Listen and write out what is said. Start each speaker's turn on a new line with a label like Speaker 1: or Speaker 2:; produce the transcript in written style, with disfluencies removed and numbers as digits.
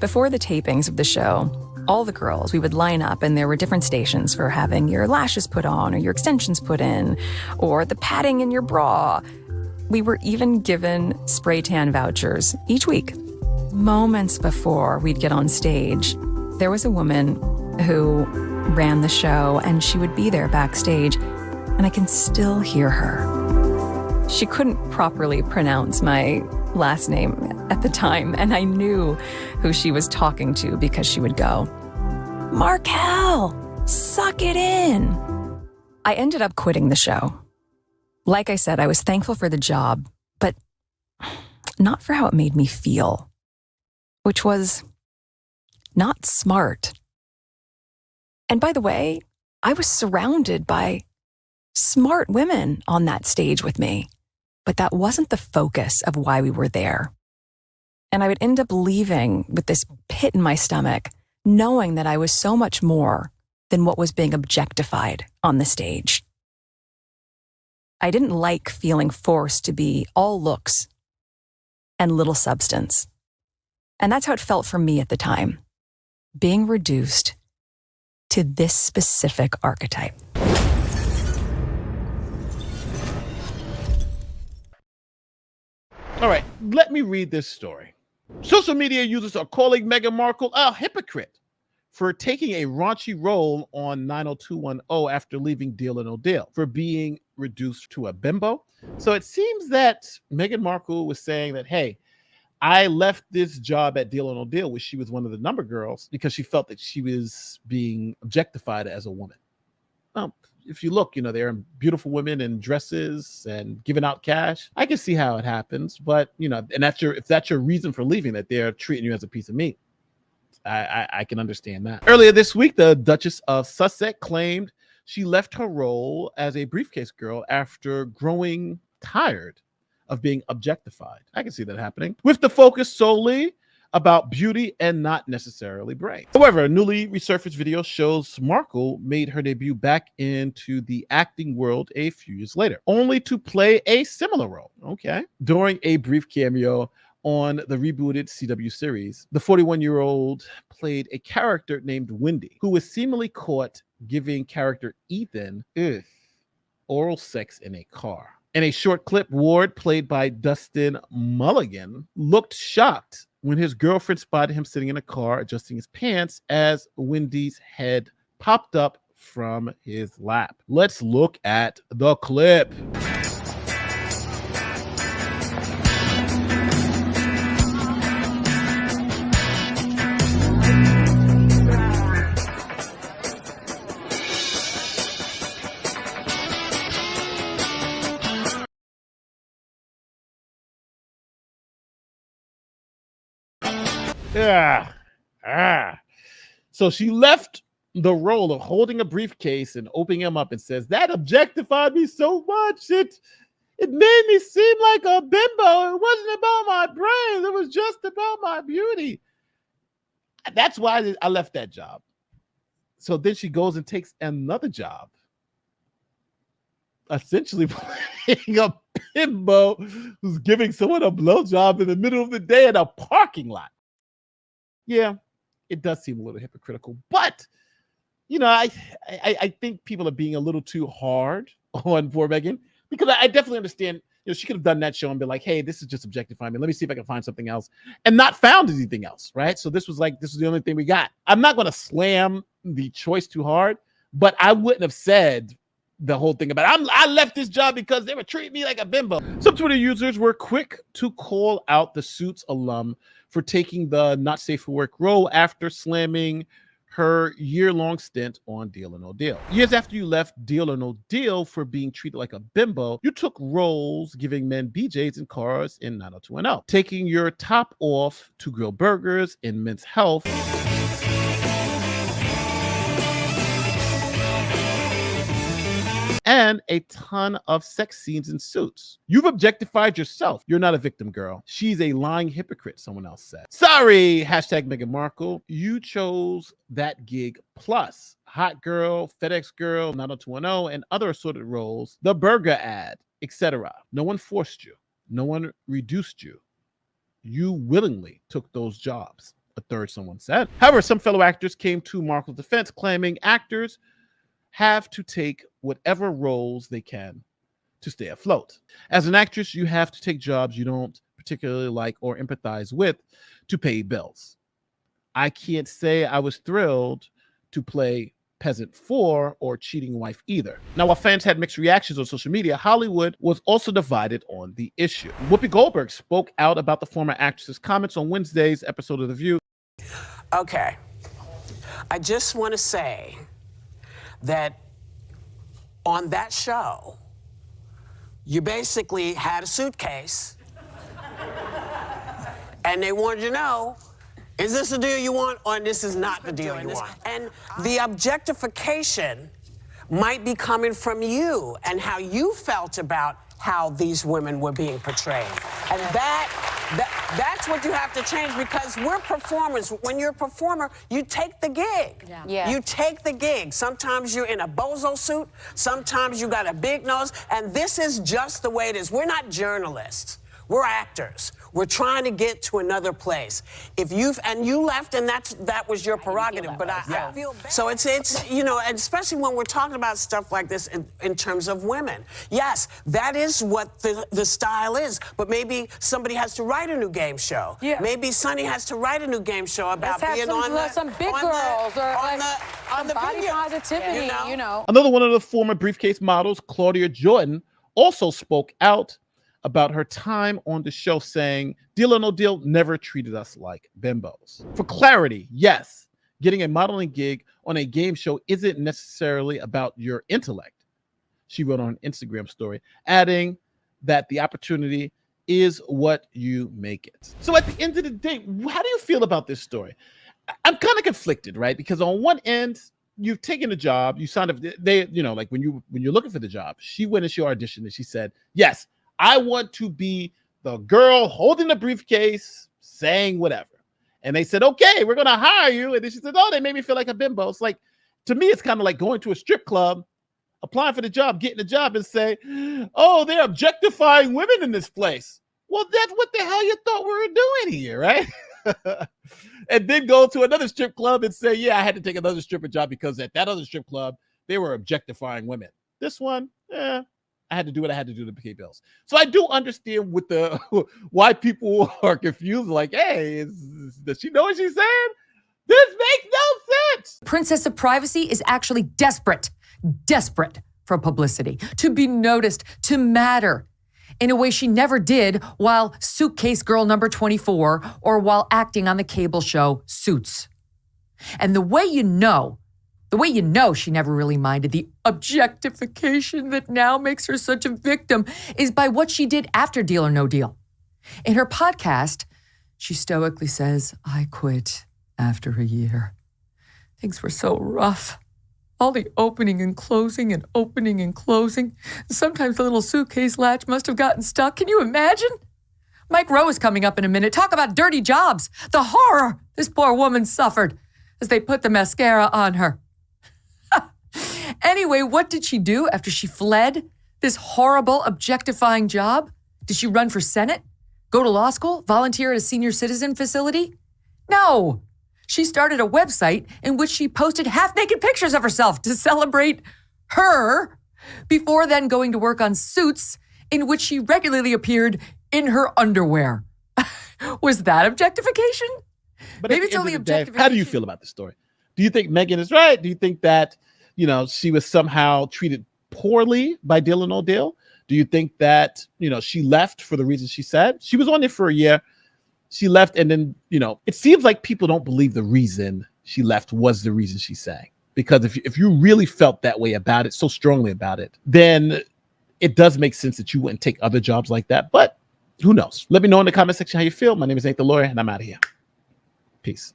Speaker 1: Before the tapings of the show, all the girls, we would line up and there were different stations for having your lashes put on or your extensions put in or the padding in your bra. We were even given spray tan vouchers each week. Moments before we'd get on stage, there was a woman who ran the show and she would be there backstage, and I can still hear her. She couldn't properly pronounce my last name at the time, and I knew who she was talking to because she would go, "Markle, suck it in." I ended up quitting the show. Like I said, I was thankful for the job, but not for how it made me feel, which was not smart. And by the way, I was surrounded by smart women on that stage with me, but that wasn't the focus of why we were there. And I would end up leaving with this pit in my stomach, knowing that I was so much more than what was being objectified on the stage. I didn't like feeling forced to be all looks and little substance. And that's how it felt for me at the time, being reduced to this specific archetype.
Speaker 2: All right, let me read this story. Social media users are calling Meghan Markle a hypocrite for taking a raunchy role on 90210 after leaving Deal or No Deal, for being reduced to a bimbo. So it seems that Meghan Markle was saying that, hey, I left this job at Deal or No Deal, where she was one of the number girls, because she felt that she was being objectified as a woman. If you look, there are beautiful women in dresses and giving out cash. I can see how it happens, but and if that's your reason for leaving, that they're treating you as a piece of meat, I can understand that. Earlier this week, the Duchess of Sussex claimed she left her role as a briefcase girl after growing tired of being objectified. I can see that happening, with the focus solely about beauty and not necessarily brains. However, a newly resurfaced video shows Markle made her debut back into the acting world a few years later, only to play a similar role, during a brief cameo on the rebooted CW series. The 41-year-old played a character named Wendy, who was seemingly caught giving character Ethan oral sex in a car. In a short clip, Ward, played by Dustin Mulligan, looked shocked when his girlfriend spotted him sitting in a car adjusting his pants as Wendy's head popped up from his lap. Let's look at the clip. So she left the role of holding a briefcase and opening him up and says, "That objectified me so much. It made me seem like a bimbo. It wasn't about my brains. It was just about my beauty." That's why I left that job. So then she goes and takes another job, essentially playing a bimbo who's giving someone a blowjob in the middle of the day in a parking lot. Yeah, it does seem a little hypocritical, but I think people are being a little too hard on poor Meghan, because I definitely understand. She could have done that show and been like, "Hey, this is just objectifying me. Let me see if I can find something else," and not found anything else, right? So this was the only thing we got. I'm not going to slam the choice too hard, but I wouldn't have said the whole thing about I left this job because they were treating me like a bimbo. Some Twitter users were quick to call out the Suits alum for taking the not safe for work role after slamming her year-long stint on Deal or No Deal. Years after you left Deal or No Deal for being treated like a bimbo, you took roles giving men BJs in cars in 90210, taking your top off to grill burgers in Men's Health, and a ton of sex scenes in Suits. You've objectified yourself. You're not a victim, girl. She's a lying hypocrite, someone else said. Sorry, hashtag Meghan Markle. You chose that gig plus Hot Girl, FedEx Girl, 90210, and other assorted roles, the burger ad, etc. No one forced you. No one reduced you. You willingly took those jobs. a third someone said. However, some fellow actors came to Markle's defense, claiming actors have to take whatever roles they can to stay afloat. As an actress, you have to take jobs you don't particularly like or empathize with to pay bills. I can't say I was thrilled to play Peasant 4 or Cheating Wife either. Now, while fans had mixed reactions on social media, Hollywood was also divided on the issue. Whoopi Goldberg spoke out about the former actress's comments on Wednesday's episode of The View.
Speaker 3: Okay, I just want to say that on that show, you basically had a suitcase and they wanted to know, is this the deal you want or this is not the deal you want? And the objectification might be coming from you and how you felt about how these women were being portrayed. And that's what you have to change, because we're performers. When you're a performer, you take the gig. Yeah. You take the gig. Sometimes you're in a bozo suit. Sometimes you got a big nose. And this is just the way it is. We're not journalists. We're actors. We're trying to get to another place. And you left, and that was your prerogative. But I feel bad. So it's and especially when we're talking about stuff like this in terms of women. Yes, that is what the style is. But maybe somebody has to write a new game show. Yeah. Maybe Sonny has to write a new game show about being
Speaker 4: some big girls or on the body positivity.
Speaker 2: Another one of the former Briefcase models, Claudia Jordan, also spoke out about her time on the show, saying, Deal or No Deal never treated us like bimbos. For clarity, yes, getting a modeling gig on a game show isn't necessarily about your intellect, she wrote on an Instagram story, adding that the opportunity is what you make it. So at the end of the day, how do you feel about this story? I'm kind of conflicted, right? Because on one end, you've taken a job, you signed up, like when you're looking for the job, she went and she auditioned and she said, yes, I want to be the girl holding the briefcase, saying whatever. And they said, okay, we're going to hire you. And then she said, oh, they made me feel like a bimbo. It's like, to me, it's kind of like going to a strip club, applying for the job, getting the job and say, oh, they're objectifying women in this place. Well, that's what the hell you thought we were doing here, right? And then go to another strip club and say, yeah, I had to take another stripper job because at that other strip club, they were objectifying women. This one, I had to do what I had to do to pay bills. So I do understand with why people are confused. Like, hey, does she know what she's saying? This makes no sense.
Speaker 4: Princess of Privacy is actually desperate for publicity, to be noticed, to matter in a way she never did while Suitcase Girl number 24 or while acting on the cable show Suits. And the way you know she never really minded the objectification that now makes her such a victim is by what she did after Deal or No Deal. In her podcast, she stoically says, I quit after a year. Things were so rough. All the opening and closing and opening and closing. Sometimes the little suitcase latch must have gotten stuck. Can you imagine? Mike Rowe is coming up in a minute. Talk about dirty jobs. The horror this poor woman suffered as they put the mascara on her. Anyway, what did she do after she fled this horrible, objectifying job? Did she run for Senate? Go to law school? Volunteer at a senior citizen facility? No. She started a website in which she posted half-naked pictures of herself to celebrate her, before then going to work on Suits, in which she regularly appeared in her underwear. Was that objectification?
Speaker 2: But maybe it's only objectification. How do you feel about this story? Do you think Meghan is right? Do you think that she was somehow treated poorly by Deal or No Deal? Do you think that, she left for the reasons she said? She was on there for a year. She left, and then, it seems like people don't believe the reason she left was the reason she's saying. Because if you really felt that way about it, so strongly about it, then it does make sense that you wouldn't take other jobs like that. But who knows? Let me know in the comment section how you feel. My name is Nate the Lawyer, and I'm out of here. Peace.